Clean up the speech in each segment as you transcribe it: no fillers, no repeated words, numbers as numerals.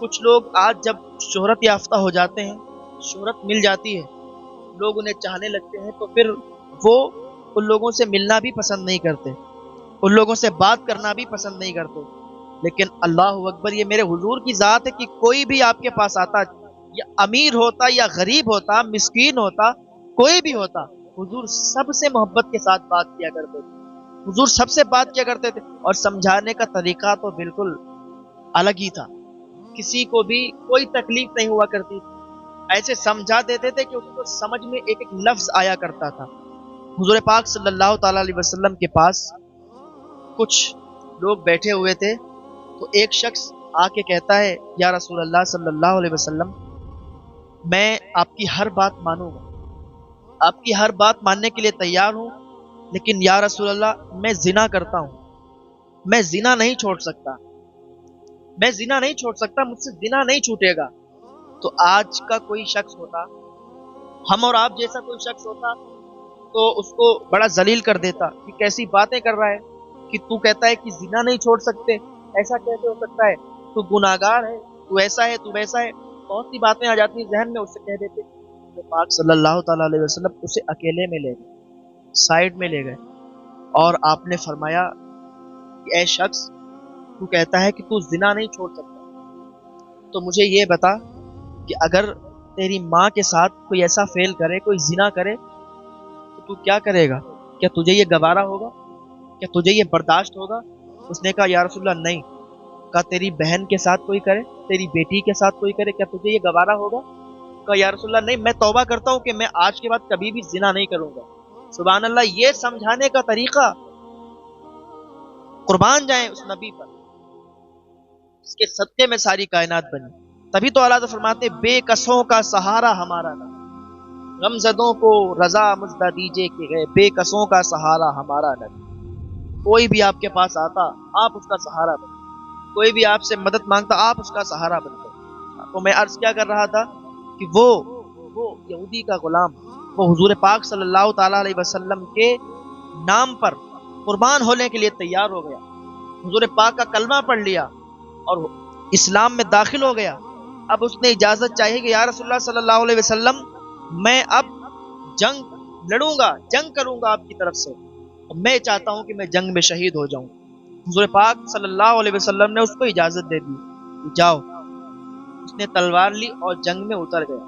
کچھ لوگ آج جب شہرت یافتہ ہو جاتے ہیں، شہرت مل جاتی ہے، لوگ انہیں چاہنے لگتے ہیں، تو پھر وہ ان لوگوں سے ملنا بھی پسند نہیں کرتے، ان لوگوں سے بات کرنا بھی پسند نہیں کرتے۔ لیکن اللہ اکبر، یہ میرے حضور کی ذات ہے کہ کوئی بھی آپ کے پاس آتا، یا امیر ہوتا یا غریب ہوتا، مسکین ہوتا، کوئی بھی ہوتا، حضور سب سے محبت کے ساتھ بات کیا کرتے تھے، حضور سب سے بات کیا کرتے تھے، اور سمجھانے کا طریقہ تو بالکل الگ ہی تھا۔ کسی کو بھی کوئی تکلیف نہیں ہوا کرتی تھی، ایسے سمجھا دیتے تھے کہ اس کو سمجھ میں ایک ایک لفظ آیا کرتا تھا۔ حضور پاک صلی اللہ تعالی علیہ وسلم کے پاس کچھ لوگ بیٹھے ہوئے تھے، تو ایک شخص آ کے کہتا ہے، یا رسول اللہ صلی اللہ علیہ وسلم، میں آپ کی ہر بات مانوں گا، آپ کی ہر بات ماننے کے لیے تیار ہوں، لیکن یا رسول اللہ میں زنا کرتا ہوں، میں زنا نہیں چھوڑ سکتا، میں زنا نہیں چھوڑ سکتا، مجھ سے زنا نہیں چھوٹے گا۔ تو آج کا کوئی شخص ہوتا، ہم اور آپ جیسا کوئی شخص ہوتا، تو اس کو بڑا ذلیل کر دیتا کہ کیسی باتیں کر رہا ہے، کہ تو کہتا ہے کہ زنا نہیں چھوڑ سکتے، ایسا کیسے ہو سکتا ہے، تو گناہگار ہے، تو ایسا ہے، تو ویسا ہے، بہت سی باتیں آ جاتی ہیں ذہن میں، اسے کہہ دیتے۔ پاک صلی اللہ تعالیٰ علیہ وسلم اسے اکیلے میں لے گئے، سائڈ میں لے گئے، اور آپ نے فرمایا کہ اے شخص، تو کہتا ہے کہ تو زنا نہیں چھوڑ سکتا، تو مجھے یہ بتا کہ اگر تیری ماں کے ساتھ کوئی ایسا فیل کرے، کوئی زنا کرے، تو کیا کرے گا؟ کیا تجھے یہ گوارا ہوگا؟ کیا تجھے یہ برداشت ہوگا؟ اس نے کہا یا رسول اللہ نہیں۔ کہا تیری بہن کے ساتھ کوئی کرے، تیری بیٹی کے ساتھ کوئی کرے، کیا تجھے یہ گوارا ہوگا؟ کہا یا رسول اللہ نہیں، میں توبہ کرتا ہوں کہ میں آج کے بعد کبھی بھی زنا نہیں کروں گا۔ سبحان اللہ، یہ سمجھانے کا طریقہ، قربان جائیں اس نبی پر، اس کے صدقے میں ساری کائنات بنی۔ تبھی تو اللہ فرماتے بے کسوں کا سہارا ہمارا نبی، غمزدوں کو رضا مزدہ دیجے کہ گئے بے کسوں کا سہارا ہمارا نبی۔ کوئی بھی آپ کے پاس آتا، آپ اس کا سہارا بنتے، کوئی بھی آپ سے مدد مانگتا، آپ اس کا سہارا بنتے۔ تو میں عرض کیا کر رہا تھا کہ وہ یہودی کا غلام، وہ حضور پاک صلی اللہ تعالی علیہ وسلم کے نام پر قربان ہونے کے لیے تیار ہو گیا، حضور پاک کا کلمہ پڑھ لیا اور اسلام میں داخل ہو گیا۔ اب اس نے اجازت چاہیے کہ یا رسول اللہ صلی اللہ علیہ وسلم، میں اب جنگ لڑوں گا، جنگ کروں گا آپ کی طرف سے، میں چاہتا ہوں کہ میں جنگ میں شہید ہو جاؤں۔ حضور پاک صلی اللہ علیہ وسلم نے اس کو اجازت دے دی، جاؤ۔ اس نے تلوار لی اور جنگ میں اتر گیا۔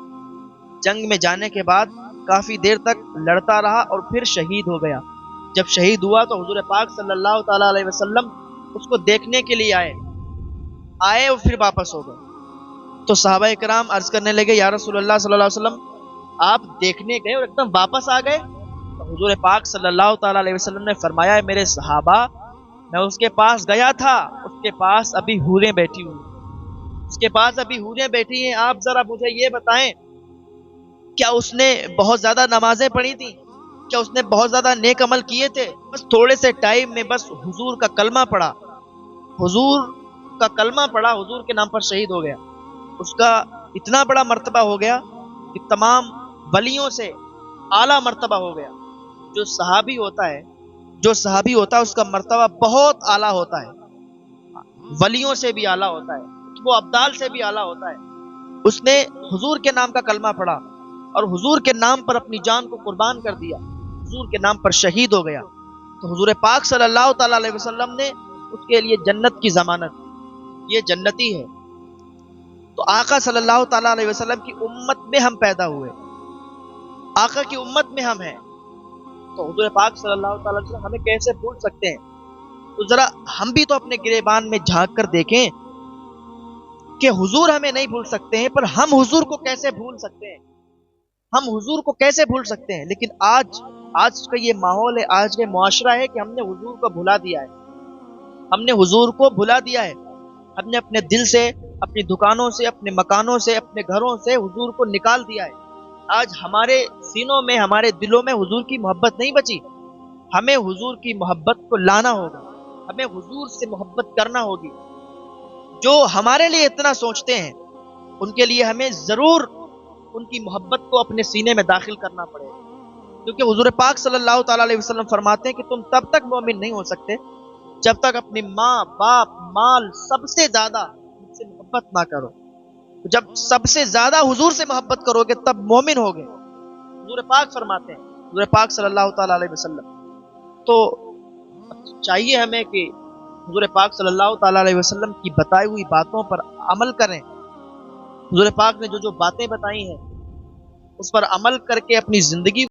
جنگ میں جانے کے بعد کافی دیر تک لڑتا رہا اور پھر شہید ہو گیا۔ جب شہید ہوا تو حضور پاک صلی اللہ تعالی علیہ وسلم اس کو دیکھنے کے لیے آئے اور پھر واپس ہو گئے۔ تو صحابہ کرام عرض کرنے لگے یا رسول اللہ صلی اللہ علیہ وسلم، آپ دیکھنے گئے اور ایک دم واپس آ گئے؟ تو حضور پاک صلی اللہ تعالی علیہ وسلم نے فرمایا میرے صحابہ، میں اس کے پاس گیا تھا، اس کے پاس ابھی حوریں بیٹھی ہوئی، اس کے پاس ابھی حوریں بیٹھی ہیں۔ آپ ذرا مجھے یہ بتائیں، کیا اس نے بہت زیادہ نمازیں پڑھی تھیں؟ کیا اس نے بہت زیادہ نیک عمل کیے تھے؟ بس تھوڑے سے ٹائم میں بس حضور کا کلمہ پڑھا، حضور کا کلمہ پڑھا، حضور کے نام پر شہید ہو گیا۔ اس کا اتنا بڑا مرتبہ ہو گیا کہ تمام ولیوں سے اعلیٰ مرتبہ ہو گیا۔ جو صحابی ہوتا ہے اس کا مرتبہ بہت اعلیٰ ہوتا ہے، ولیوں سے بھی اعلیٰ ہوتا ہے، وہ ابدال سے بھی اعلیٰ ہوتا ہے۔ اس نے حضور کے نام کا کلمہ پڑھا اور حضور کے نام پر اپنی جان کو قربان کر دیا، حضور کے نام پر شہید ہو گیا۔ تو حضور پاک صلی اللہ تعالی علیہ وسلم نے اس کے لیے جنت کی ضمانت، یہ جنتی ہے۔ تو آقا صلی اللہ تعالی علیہ وسلم کی امت میں ہم پیدا ہوئے، آقا کی امت میں ہم ہیں، تو حضور پاک صلی اللہ تعالی علیہ وسلم ہمیں کیسے بھول سکتے ہیں؟ تو ذرا ہم بھی تو اپنے گریبان میں جھانک کر دیکھیں کہ حضور ہمیں نہیں بھول سکتے ہیں، پر ہم حضور کو کیسے بھول سکتے ہیں؟ ہم حضور کو کیسے بھول سکتے ہیں؟ لیکن آج کا یہ ماحول ہے، آج کا معاشرہ ہے کہ ہم نے حضور کو بھلا دیا ہے، ہم نے حضور کو بھلا دیا ہے، ہم نے اپنے دل سے، اپنی دکانوں سے، اپنے مکانوں سے، اپنے گھروں سے حضور کو نکال دیا ہے۔ آج ہمارے سینوں میں، ہمارے دلوں میں حضور کی محبت نہیں بچی۔ ہمیں حضور کی محبت کو لانا ہوگا، ہمیں حضور سے محبت کرنا ہوگی۔ جو ہمارے لیے اتنا سوچتے ہیں ان کے لیے ہمیں ضرور ان کی محبت کو اپنے سینے میں داخل کرنا پڑے گا، کیونکہ حضور پاک صلی اللہ تعالی علیہ وسلم فرماتے ہیں کہ تم تب تک مومن نہیں ہو سکتے جب تک اپنی ماں، باپ، مال سب سے زیادہ مجھ سے محبت محبت نہ کرو. جب سب سے زیادہ حضور سے محبت کرو گے تب مومن ہوگے. حضور پاک فرماتے ہیں، حضور پاک صلی اللہ تعالیٰ علیہ وسلم. تو چاہیے ہمیں کہ حضور پاک صلی اللہ تعالیٰ علیہ وسلم کی بتائی ہوئی باتوں پر عمل کریں. حضور پاک نے جو جو باتیں بتائی ہیں اس پر عمل کر کے اپنی زندگی